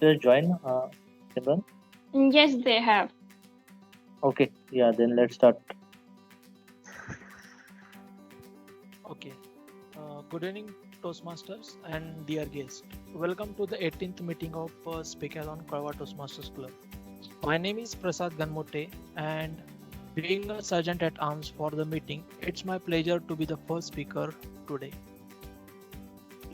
just join, Simran? Yes, they have. Okay, yeah, then let's start. Okay. Good evening, Toastmasters and dear guests. Welcome to the 18th meeting of Speakathon Karwa Toastmasters Club. My name is Prasad Ganmote, and being a sergeant at arms for the meeting, it's my pleasure to be the first speaker today.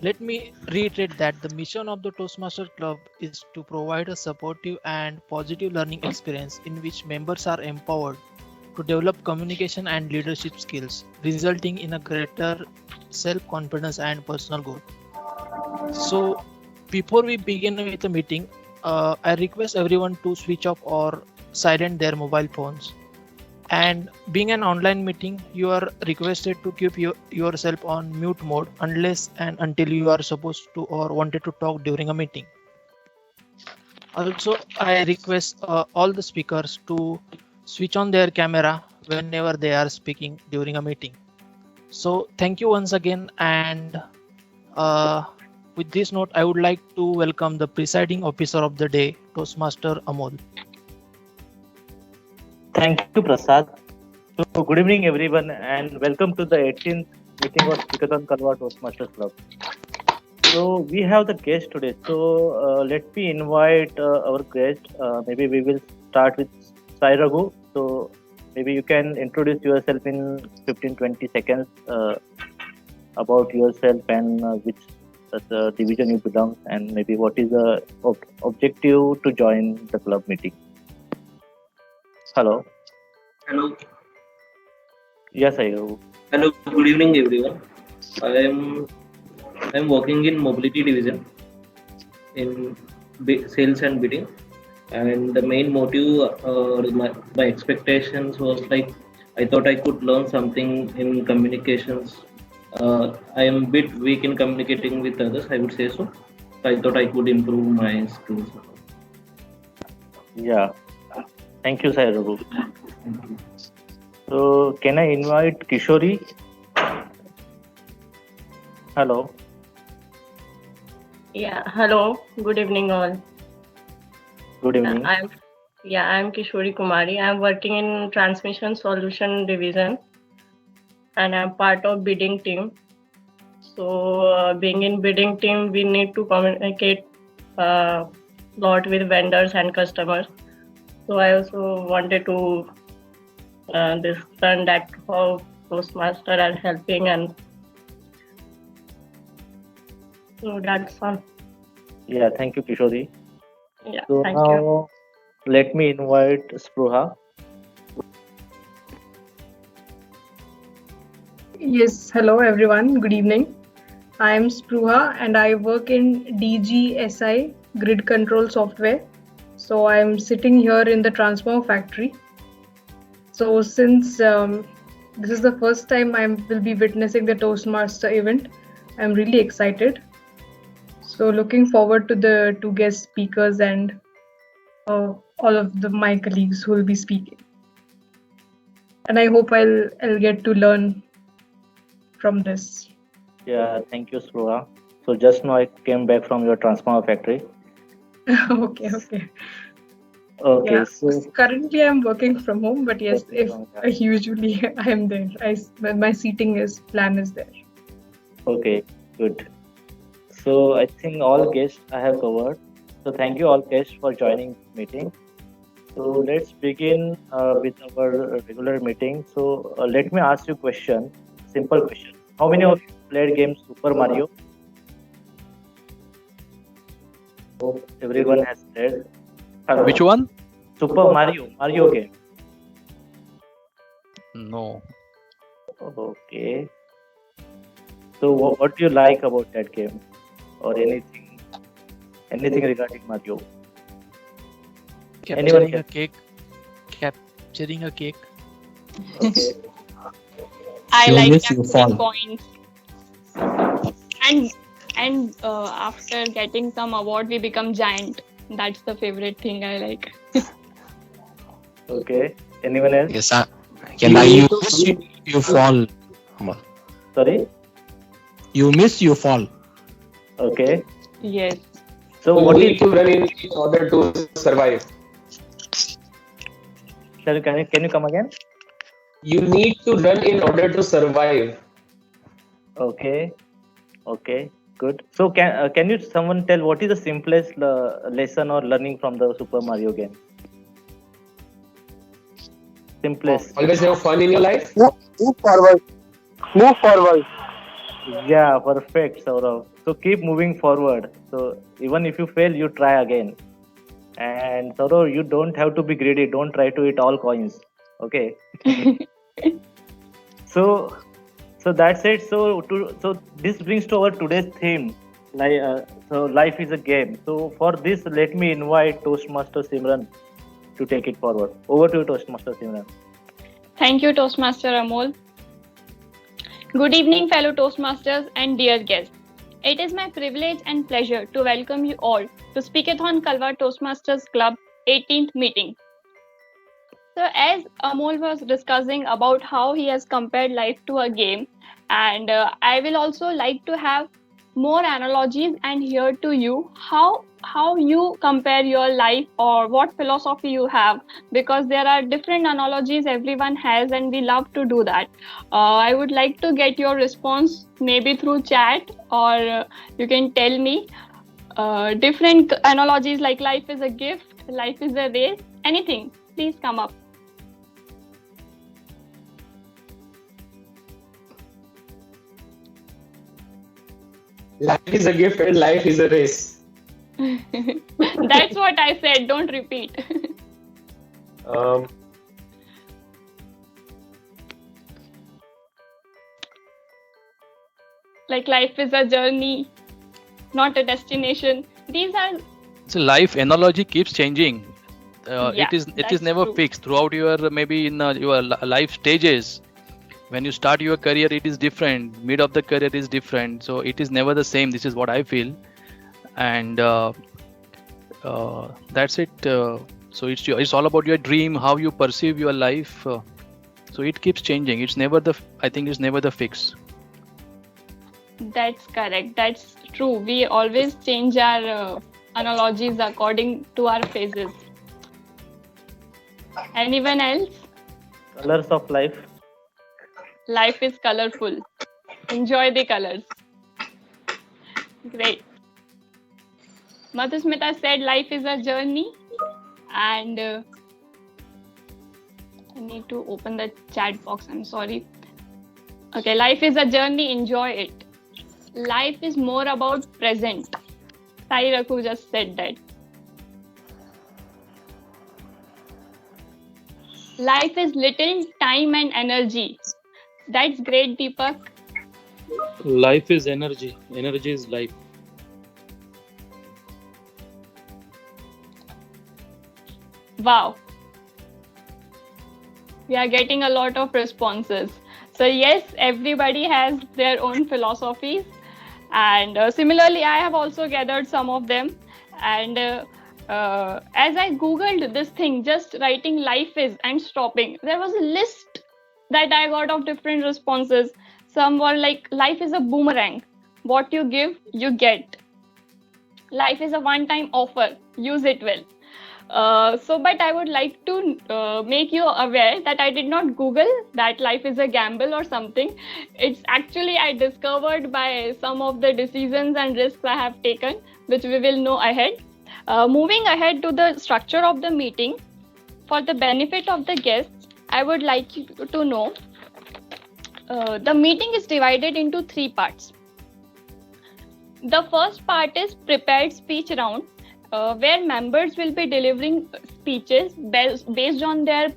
Let me reiterate that the mission of the Toastmaster Club is to provide a supportive and positive learning experience in which members are empowered to develop communication and leadership skills, resulting in a greater self confidence and personal growth. So, before we begin with the meeting, I request everyone to switch off or silent their mobile phones. And being an online meeting, you are requested to keep yourself on mute mode unless and until you are supposed to or wanted to talk during a meeting. Also, I request all the speakers to switch on their camera whenever they are speaking during a meeting. So thank you once again, and uh, with this note, I would like to welcome the presiding officer of the day, Toastmaster Amol. Thank you, Prasad. So, good evening, everyone, and welcome to the 18th meeting of Speakathon Kalwa Toastmasters Club. So, we have the guest today. So, let me invite our guest. Maybe we will start with Sai Raghu. So, maybe you can introduce yourself in 15-20 seconds about yourself and which division you belong, and maybe what is the objective to join the club meeting. Hello. Hello. Yes, I do. Hello. Good evening, everyone. I am working in mobility division in sales and bidding, and the main motive my expectations was like I thought I could learn something in communications. I am a bit weak in communicating with others, I would say so. I thought I could improve my skills. Yeah. Thank you, Sai Raghu. Thank you. So, can I invite Kishori? Hello. Yeah, hello. Good evening, all. Good evening. I'm Kishori Kumari. I'm working in transmission solution division, and I'm part of bidding team. So, being in bidding team, we need to communicate a lot with vendors and customers. So, I also wanted to discern that how Toastmaster are helping, and so that's all. Yeah, thank you, Kishori. Yeah, So thank now you. let me invite Spruha. Yes, hello everyone. Good evening. I am Spruha and I work in DGSI Grid Control Software. So I am sitting here in the transformer factory. So since this is the first time I will be witnessing the Toastmaster event, I'm really excited. So looking forward to the two guest speakers and all of my colleagues who will be speaking. And I hope I'll get to learn from this. Yeah, thank you, Spruha. So just now I came back from your transformer factory. Okay. Okay, Yeah. so Currently I'm working from home, but yes, Working if from home. usually I am there. My seating plan is there. okay, good. So I think all guests I have covered. So thank you all guests for joining meeting. So let's begin with our regular meeting. So let me ask you a question. Simple question. How many of you played game Super Mario? Hope everyone has played. Hello. Which one? Super Mario game. No. Okay. So what do you like about that game, or anything regarding Mario? Anyone Capturing a cake. Okay. I You like miss, you capturing fall. points. And after getting some award, we become giant. That's the favorite thing I like. Okay. Anyone else? Yes, you miss, you fall. Sorry. You miss, you fall. Okay. Yes. So you what need is? to run in order to survive. Sir, can you come again? You need to run in order to survive. Okay. Okay. Good. So can you someone tell what is the simplest lesson or learning from the Super Mario game? Simplest. Always have fun in your life. Move forward. Move forward. Yeah, perfect, Saurav. So keep moving forward. So even if you fail, you try again. And Saurav, you don't have to be greedy. Don't try to eat all coins. Okay. So that's it. So this brings to our today's theme. So life is a game. So for this, let me invite Toastmaster Simran to take it forward. Over to you, Toastmaster Simran. Thank you, Toastmaster Amol. Good evening, fellow Toastmasters and dear guests. It is my privilege and pleasure to welcome you all to Speakathon Kalwa Toastmasters Club 18th meeting. So as Amol was discussing about how he has compared life to a game, and I will also like to have more analogies and hear to you how you compare your life or what philosophy you have, because there are different analogies everyone has and we love to do that. I would like to get your response maybe through chat, or you can tell me different analogies like life is a gift, life is a race, anything. Please come up. Life is a gift and life is a race. That's what I said. Don't repeat. Like life is a journey, not a destination. These are So life analogy keeps changing. Yeah, it is that's never true. fixed throughout your maybe in your life stages. When you start your career, it is different. Mid of the career is different. So it is never the same. This is what I feel, and that's it. So it's all about your dream, how you perceive your life. So it keeps changing. It's never I think it's never the fix. That's correct. That's true. We always change our analogies according to our phases. Anyone else? Colors of life. Life is colorful. Enjoy the colors. Great. Madhusmita said life is a journey, and I need to open the chat box. I'm sorry. Okay, life is a journey. Enjoy it. Life is more about present. Sai Rakhu just said that. Life is little time and energy. That's great, Deepak. Life is energy. Energy is life. Wow. We are getting a lot of responses. So yes, everybody has their own philosophies. And similarly, I have also gathered some of them. And as I Googled this thing, just writing life is and stopping, there was a list that I got of different responses. Some were like, life is a boomerang. What you give, you get. Life is a one-time offer. Use it well. But I would like to make you aware that I did not Google that life is a gamble or something. It's actually I discovered by some of the decisions and risks I have taken, which we will know ahead. Moving ahead to the structure of the meeting, for the benefit of the guests, I would like you to know the meeting is divided into 3 parts. The first part is prepared speech round, where members will be delivering speeches based on their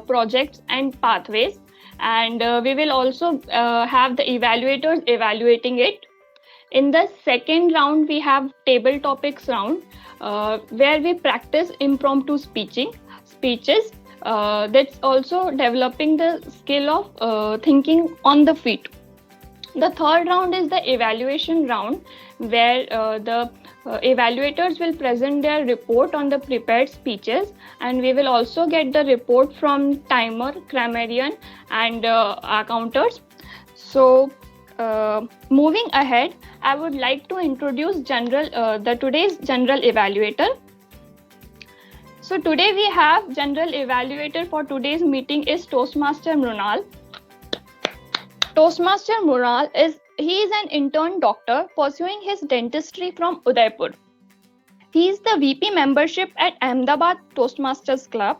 projects and pathways, and we will also have the evaluators evaluating it. In the second round, we have table topics round, where we practice impromptu speeches. That's also developing the skill of thinking on the feet. The third round is the evaluation round, where the evaluators will present their report on the prepared speeches, and we will also get the report from timer, grammarian, and accounters. So moving ahead, I would like to introduce today's general evaluator. So today we have general evaluator for today's meeting is Toastmaster Mrunal. Toastmaster Mrunal is an intern doctor pursuing his dentistry from Udaipur. He is the VP membership at Ahmedabad Toastmasters Club.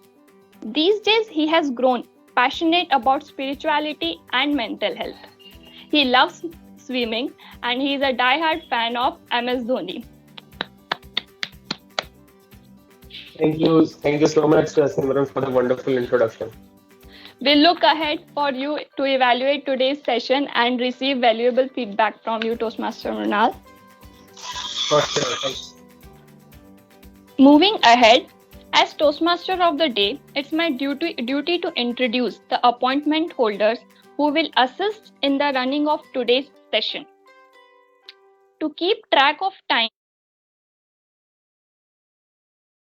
These days he has grown passionate about spirituality and mental health. He loves swimming and he is a die-hard fan of MS Dhoni. Thank you so much, Simran, for the wonderful introduction. We look ahead for you to evaluate today's session and receive valuable feedback from you, Toastmaster Mrunal. For sure. Thanks. Moving ahead, as Toastmaster of the day, it's my duty to introduce the appointment holders who will assist in the running of today's session. To keep track of time,